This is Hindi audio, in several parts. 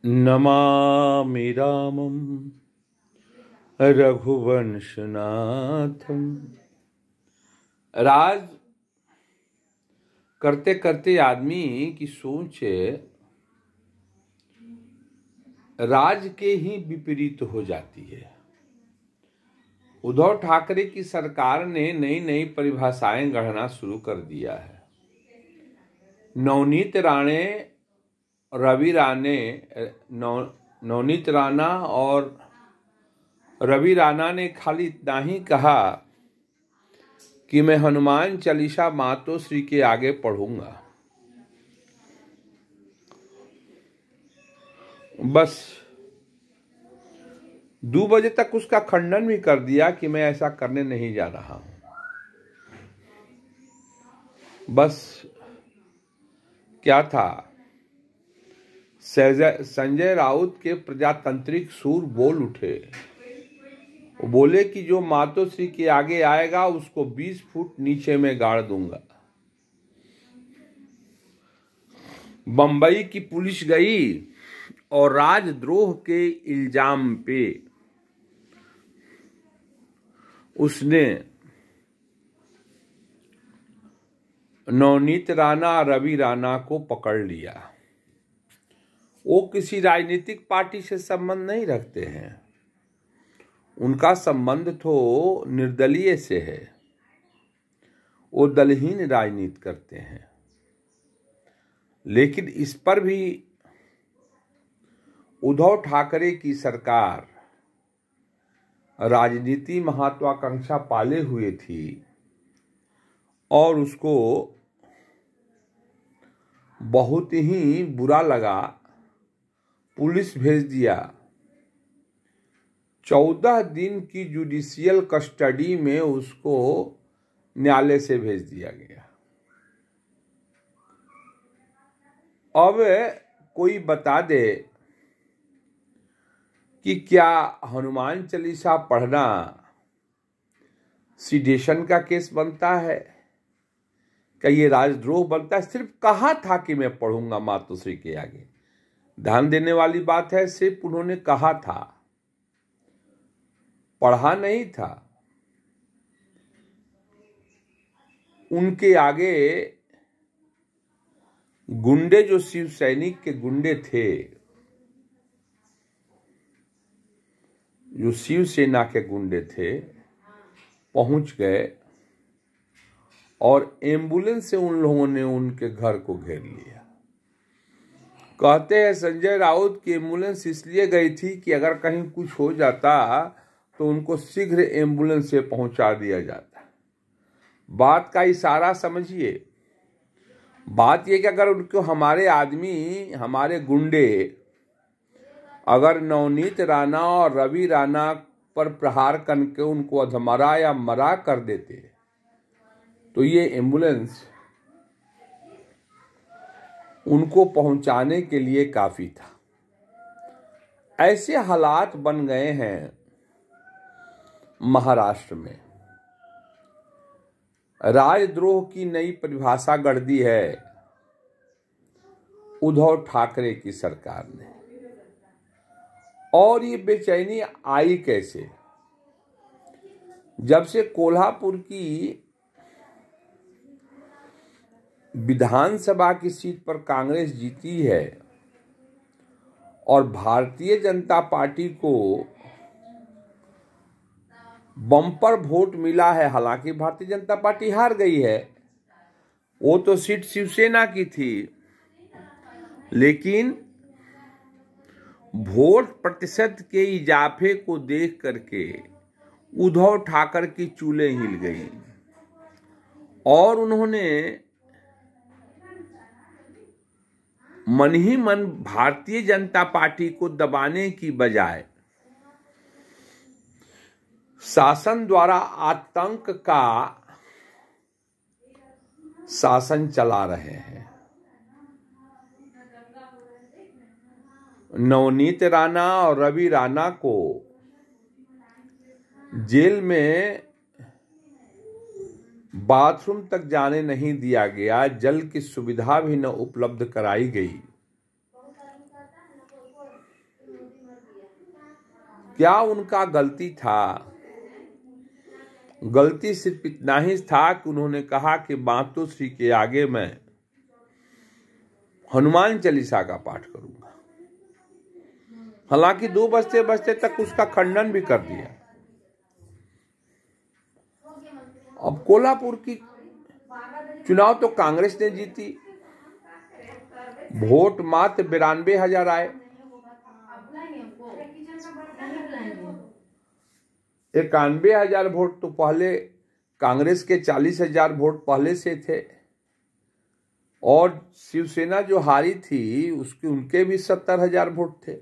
नमामि रामं रघुवंशनाथम। राज करते करते आदमी की सोच राज के ही विपरीत हो जाती है। उद्धव ठाकरे की सरकार ने नई नई परिभाषाएं गढ़ना शुरू कर दिया है। नवनीत राणा और रवि राणा ने खाली इतना ही कहा कि मैं हनुमान चालीसा मातोश्री के आगे पढ़ूंगा, बस 2 बजे तक उसका खंडन भी कर दिया कि मैं ऐसा करने नहीं जा रहा हूं। बस क्या था, संजय राउत के प्रजातांत्रिक सूर बोल उठे। वो बोले कि जो मातोश्री के आगे आएगा उसको 20 फुट नीचे में गाड़ दूंगा। बंबई की पुलिस गई और राजद्रोह के इल्जाम पे उसने नवनीत राणा रवि राणा को पकड़ लिया। वो किसी राजनीतिक पार्टी से संबंध नहीं रखते हैं, उनका संबंध तो निर्दलीय से है। वो दलहीन राजनीति करते हैं। लेकिन इस पर भी उद्धव ठाकरे की सरकार राजनीति महत्वाकांक्षा पाले हुए थी और उसको बहुत ही बुरा लगा, पुलिस भेज दिया। 14 दिन की जुडिशियल कस्टडी में उसको न्यायालय से भेज दिया गया। अब कोई बता दे कि क्या हनुमान चालीसा पढ़ना सिडेशन का केस बनता है? क्या ये राजद्रोह बनता है? सिर्फ कहा था कि मैं पढ़ूंगा मातोश्री के आगे। ध्यान देने वाली बात है, सिर्फ उन्होंने कहा था, पढ़ा नहीं था। उनके आगे गुंडे, जो शिव सैनिक के गुंडे थे, जो शिवसेना के गुंडे थे, पहुंच गए और एम्बुलेंस से उन लोगों ने उनके घर को घेर लिया। कहते हैं संजय राउत की एम्बुलेंस इसलिए गई थी कि अगर कहीं कुछ हो जाता तो उनको शीघ्र एम्बुलेंस से पहुंचा दिया जाता। बात का इशारा समझिए। बात यह कि अगर उनको हमारे आदमी, हमारे गुंडे अगर नवनीत राणा और रवि राणा पर प्रहार करके उनको अधमरा या मरा कर देते तो ये एम्बुलेंस उनको पहुंचाने के लिए काफी था। ऐसे हालात बन गए हैं महाराष्ट्र में। राजद्रोह की नई परिभाषा गढ़ दी है उद्धव ठाकरे की सरकार ने। और ये बेचैनी आई कैसे? जब से कोल्हापुर की विधानसभा की सीट पर कांग्रेस जीती है और भारतीय जनता पार्टी को बम्पर वोट मिला है। हालांकि भारतीय जनता पार्टी हार गई है, वो तो सीट शिवसेना की थी, लेकिन वोट प्रतिशत के इजाफे को देख करके उद्धव ठाकरे की चूलें हिल गई और उन्होंने मन ही मन भारतीय जनता पार्टी को दबाने की बजाय शासन द्वारा आतंक का शासन चला रहे हैं। नवनीत राणा और रवि राणा को जेल में बाथरूम तक जाने नहीं दिया गया, जल की सुविधा भी न उपलब्ध कराई गई। क्या उनका गलती था? गलती सिर्फ इतना ही था कि उन्होंने कहा कि मातोश्री के आगे मैं हनुमान चालीसा का पाठ करूंगा। हालांकि 2 बजते बजते तक उसका खंडन भी कर दिया। अब कोल्हापुर की चुनाव तो कांग्रेस ने जीती, वोट मात्र 92,000 आए। 91,000 वोट तो पहले कांग्रेस के 40,000 वोट पहले से थे, और शिवसेना जो हारी थी उसके उनके भी 70,000 वोट थे।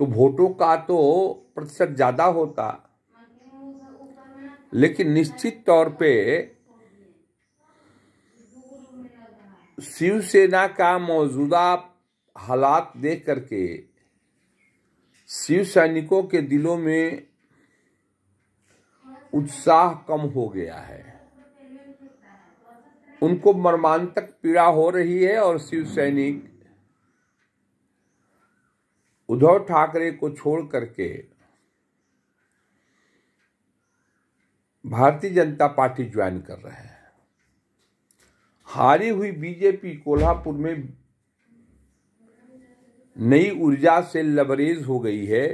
तो वोटों का तो प्रतिशत ज्यादा होता, लेकिन निश्चित तौर पे शिवसेना का मौजूदा हालात देख करके शिव सैनिकों के दिलों में उत्साह कम हो गया है। उनको मर्मांतक पीड़ा हो रही है और शिव सैनिक उद्धव ठाकरे को छोड़ करके भारतीय जनता पार्टी ज्वाइन कर रहे हैं। हारी हुई बीजेपी कोल्हापुर में नई ऊर्जा से लबरेज हो गई है,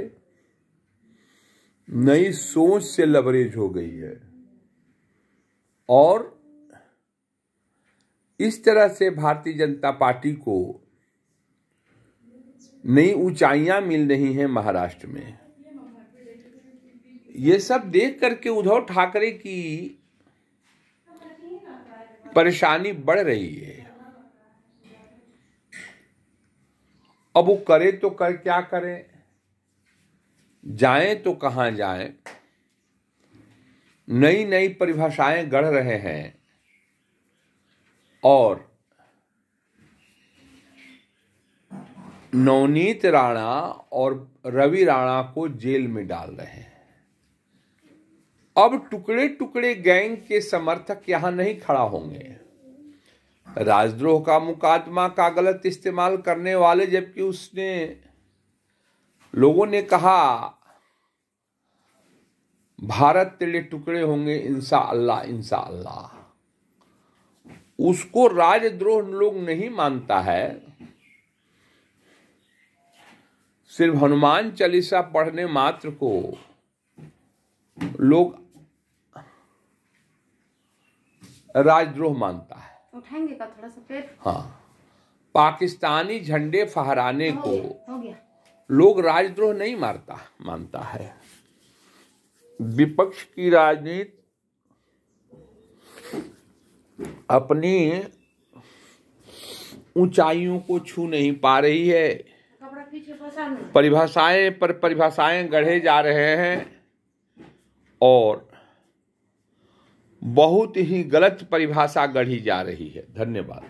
नई सोच से लबरेज हो गई है, और इस तरह से भारतीय जनता पार्टी को नई ऊंचाइयां मिल रही हैं महाराष्ट्र में। ये सब देख करके उद्धव ठाकरे की परेशानी बढ़ रही है। अब वो करे तो क्या करें, जाएं तो कहां जाएं। नई नई परिभाषाएं गढ़ रहे हैं और नवनीत राणा और रवि राणा को जेल में डाल रहे हैं। अब टुकड़े टुकड़े गैंग के समर्थक यहां नहीं खड़ा होंगे। राजद्रोह का मुकदमा का गलत इस्तेमाल करने वाले, जबकि उसने लोगों ने कहा भारत तेरे टुकड़े होंगे इंशाअल्लाह इंशाअल्लाह, उसको राजद्रोह लोग नहीं मानता है। सिर्फ हनुमान चालीसा पढ़ने मात्र को लोग राजद्रोह मानता है। उठाएंगे का थोड़ा सा पेट। हाँ, पाकिस्तानी झंडे फहराने को लोग राजद्रोह नहीं मानता है। विपक्ष की राजनीति अपनी ऊंचाइयों को छू नहीं पा रही है। परिभाषाएं गढ़े जा रहे हैं और बहुत ही गलत परिभाषा गढ़ी जा रही है। धन्यवाद।